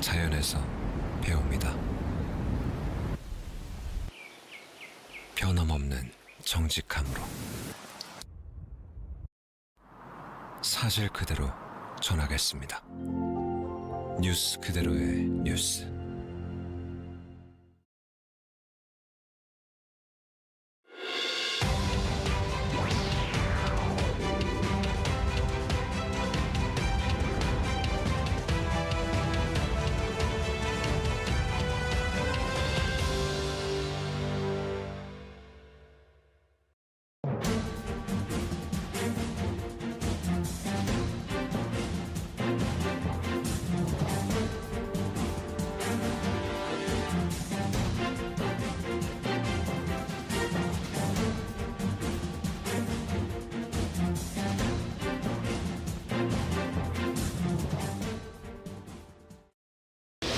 자연에서 배웁니다. 변함없는 정직함으로 사실 그대로 전하겠습니다. 뉴스 그대로의 뉴스.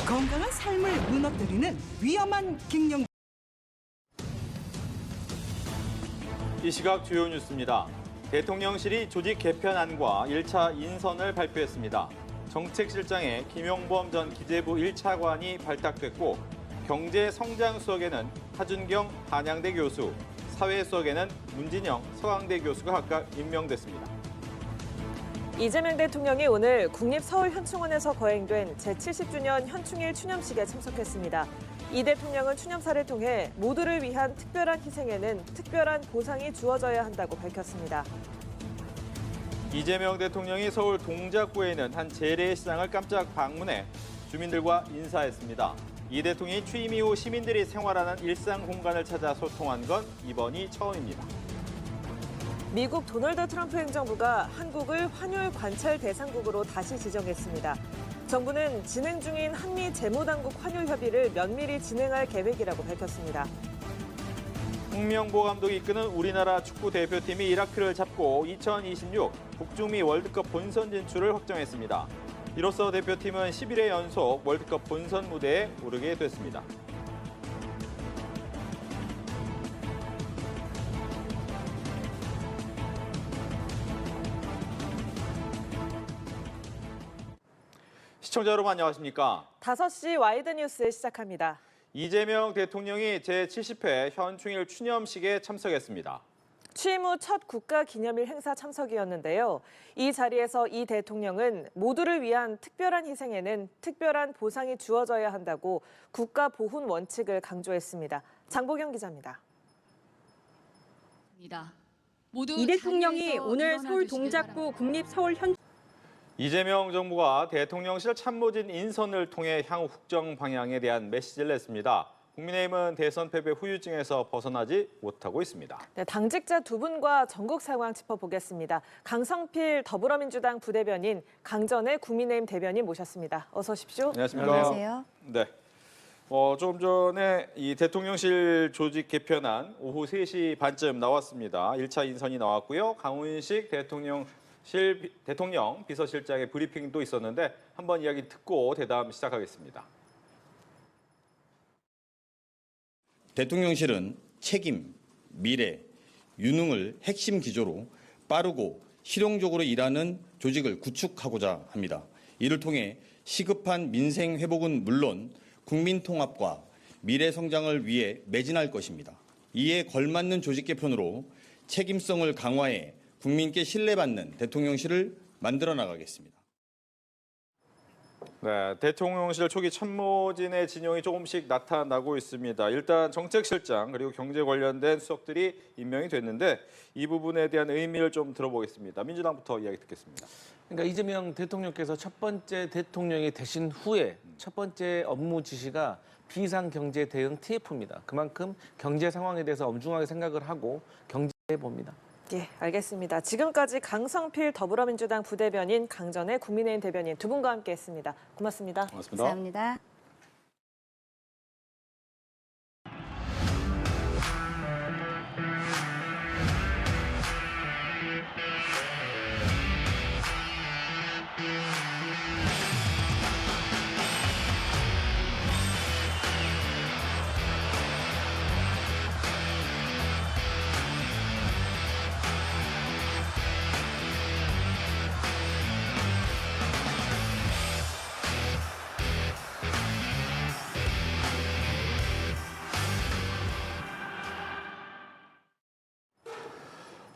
건강한 삶을 무너뜨리는 위험한 갱년. 이 시각 주요 뉴스입니다. 대통령실이 조직 개편안과 1차 인선을 발표했습니다. 정책실장에 김용범 전 기재부 1차관이 발탁됐고 경제성장수석에는 하준경 한양대 교수, 사회수석에는 문진영 서강대 교수가 각각 임명됐습니다. 이재명 대통령이 오늘 국립서울현충원에서 거행된 제70주년 현충일 추념식에 참석했습니다. 이 대통령은 추념사를 통해 모두를 위한 특별한 희생에는 특별한 보상이 주어져야 한다고 밝혔습니다. 이재명 대통령이 서울 동작구에 있는 한 재래시장을 깜짝 방문해 주민들과 인사했습니다. 이 대통령이 취임 이후 시민들이 생활하는 일상 공간을 찾아 소통한 건 이번이 처음입니다. 미국 도널드 트럼프 행정부가 한국을 환율 관찰 대상국으로 다시 지정했습니다. 정부는 진행 중인 한미 재무당국 환율 협의를 면밀히 진행할 계획이라고 밝혔습니다. 홍명보 감독이 이끄는 우리나라 축구 대표팀이 이라크를 잡고 2026 북중미 월드컵 본선 진출을 확정했습니다. 이로써 대표팀은 11회 연속 월드컵 본선 무대에 오르게 됐습니다. 시청자 여러분 안녕하십니까? 5시 와이드 뉴스 시작합니다. 이재명 대통령이 제70회 현충일 추념식에 참석했습니다. 취임 후 첫 국가기념일 행사 참석이었는데요. 이 자리에서 이 대통령은 모두를 위한 특별한 희생에는 특별한 보상이 주어져야 한다고 국가 보훈 원칙을 강조했습니다. 장보경 기자입니다. 이 대통령이 오늘 서울 동작구 국립서울현 이재명 정부가 대통령실 참모진 인선을 통해 향후 국정 방향에 대한 메시지를 냈습니다. 국민의힘은 대선 패배 후유증에서 벗어나지 못하고 있습니다. 네, 당직자 두 분과 전국 상황 짚어보겠습니다. 강성필 더불어민주당 부대변인, 강전의 국민의힘 대변인 모셨습니다. 어서 오십시오. 안녕하십니까? 안녕하세요. 네. 조금 전에 이 대통령실 조직 개편안 오후 3시 반쯤 나왔습니다. 1차 인선이 나왔고요. 강훈식 대통령 비서실장의 브리핑도 있었는데 한번 이야기 듣고 대담 시작하겠습니다. 대통령실은 책임, 미래, 유능을 핵심 기조로 빠르고 실용적으로 일하는 조직을 구축하고자 합니다. 이를 통해 시급한 민생 회복은 물론 국민 통합과 미래 성장을 위해 매진할 것입니다. 이에 걸맞는 조직 개편으로 책임성을 강화해 국민께 신뢰받는 대통령실을 만들어 나가겠습니다. 네, 대통령실 초기 참모진의 진영이 조금씩 나타나고 있습니다. 일단 정책실장 그리고 경제 관련된 수석들이 임명이 됐는데 이 부분에 대한 의미를 좀 들어보겠습니다. 민주당부터 이야기 듣겠습니다. 그러니까 이재명 대통령께서 첫 번째 대통령이 되신 후에 첫 번째 업무 지시가 비상경제 대응 TF입니다. 그만큼 경제 상황에 대해서 엄중하게 생각을 하고 경제해 봅니다. 예, 알겠습니다. 지금까지 강성필 더불어민주당 부대변인, 강전의 국민의힘 대변인 두 분과 함께했습니다. 고맙습니다. 고맙습니다. 감사합니다.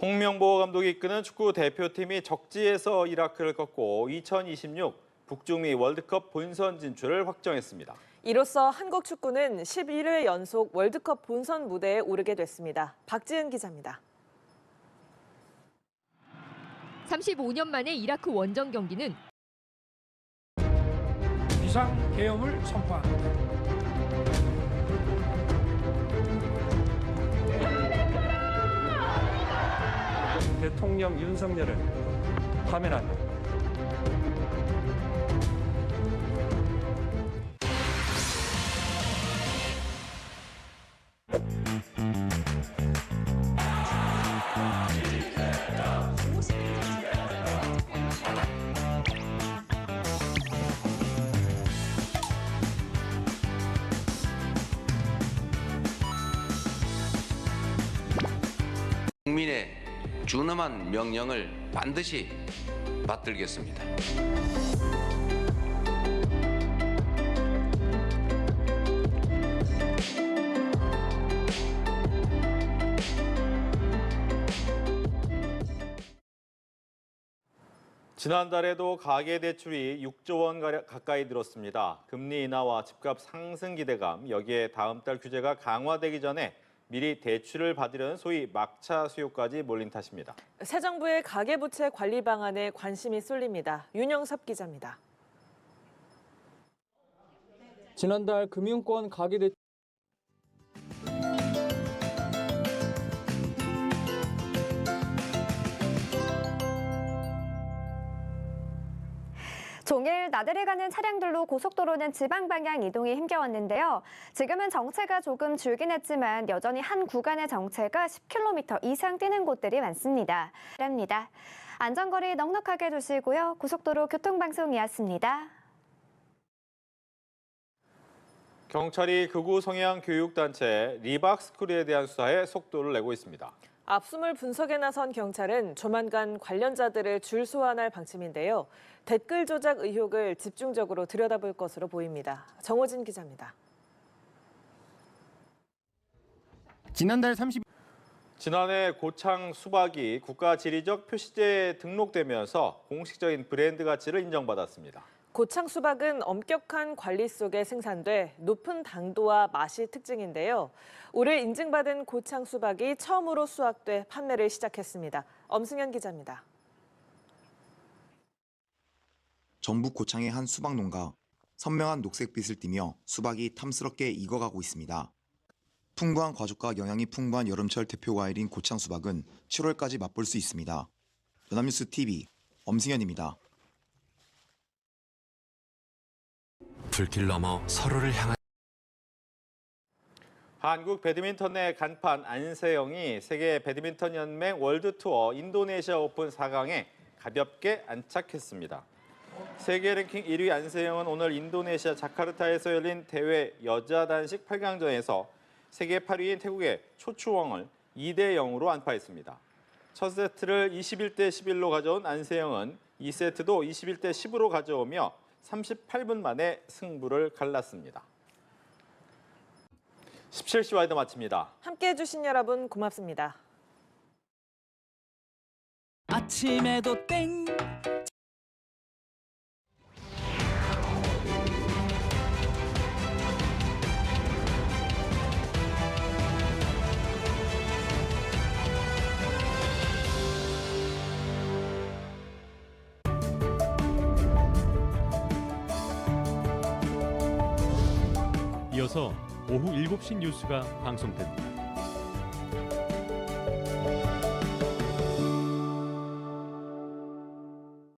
홍명보 감독이 이끄는 축구 대표팀이 적지에서 이라크를 꺾고 2026 북중미 월드컵 본선 진출을 확정했습니다. 이로써 한국 축구는 11회 연속 월드컵 본선 무대에 오르게 됐습니다. 박지은 기자입니다. 35년 만에 이라크 원정 경기는 비상 계엄을 선포합니다. 대통령 윤석열은 파면한다. 국민의 준엄한 명령을 반드시 받들겠습니다. 지난달에도 가계대출이 6조 원 가까이 늘었습니다. 금리 인하와 집값 상승 기대감, 여기에 다음 달 규제가 강화되기 전에 미리 대출을 받으려는 소위 막차 수요까지 몰린 탓입니다. 새 정부의 가계부채 관리 방안에 관심이 쏠립니다. 윤영섭 기자입니다. 지난달 금융권 가계대출 종일 나들이 가는 차량들로 고속도로는 지방 방향 이동이 힘겨웠는데요. 지금은 정체가 조금 줄긴 했지만 여전히 한 구간의 정체가 10km 이상 뛰는 곳들이 많습니다. 안전거리 넉넉하게 두시고요. 고속도로 교통방송이었습니다. 경찰이 극우 성향 교육단체 리박스쿨에 대한 수사에 속도를 내고 있습니다. 압수물 분석에 나선 경찰은 조만간 관련자들을 줄 소환할 방침인데요. 댓글 조작 의혹을 집중적으로 들여다볼 것으로 보입니다. 정호진 기자입니다. 지난해 고창 수박이 국가지리적 표시제에 등록되면서 공식적인 브랜드 가치를 인정받았습니다. 고창 수박은 엄격한 관리 속에 생산돼 높은 당도와 맛이 특징인데요. 올해 인증받은 고창 수박이 처음으로 수확돼 판매를 시작했습니다. 엄승현 기자입니다. 전북 고창의 한 수박 농가. 선명한 녹색빛을 띠며 수박이 탐스럽게 익어가고 있습니다. 풍부한 과즙과 영양이 풍부한 여름철 대표 과일인 고창 수박은 7월까지 맛볼 수 있습니다. 연합뉴스 TV 엄승현입니다. 불길 넘어 서로를 향한 한국 배드민턴의 간판 안세영이 세계 배드민턴 연맹 월드 투어 인도네시아 오픈 4강에 가볍게 안착했습니다. 세계 랭킹 1위 안세영은 오늘 인도네시아 자카르타에서 열린 대회 여자 단식 8강전에서 세계 8위인 태국의 초추웡을 2대 0으로 안파했습니다. 첫 세트를 21대 11로 가져온 안세영은 2세트도 21대 10으로 가져오며 38분 만에 승부를 갈랐습니다. 17시 와이드 마칩니다. 함께해 주신 여러분 고맙습니다. 아침에도 땡. 이어서 오후 7시 뉴스가 방송됩니다.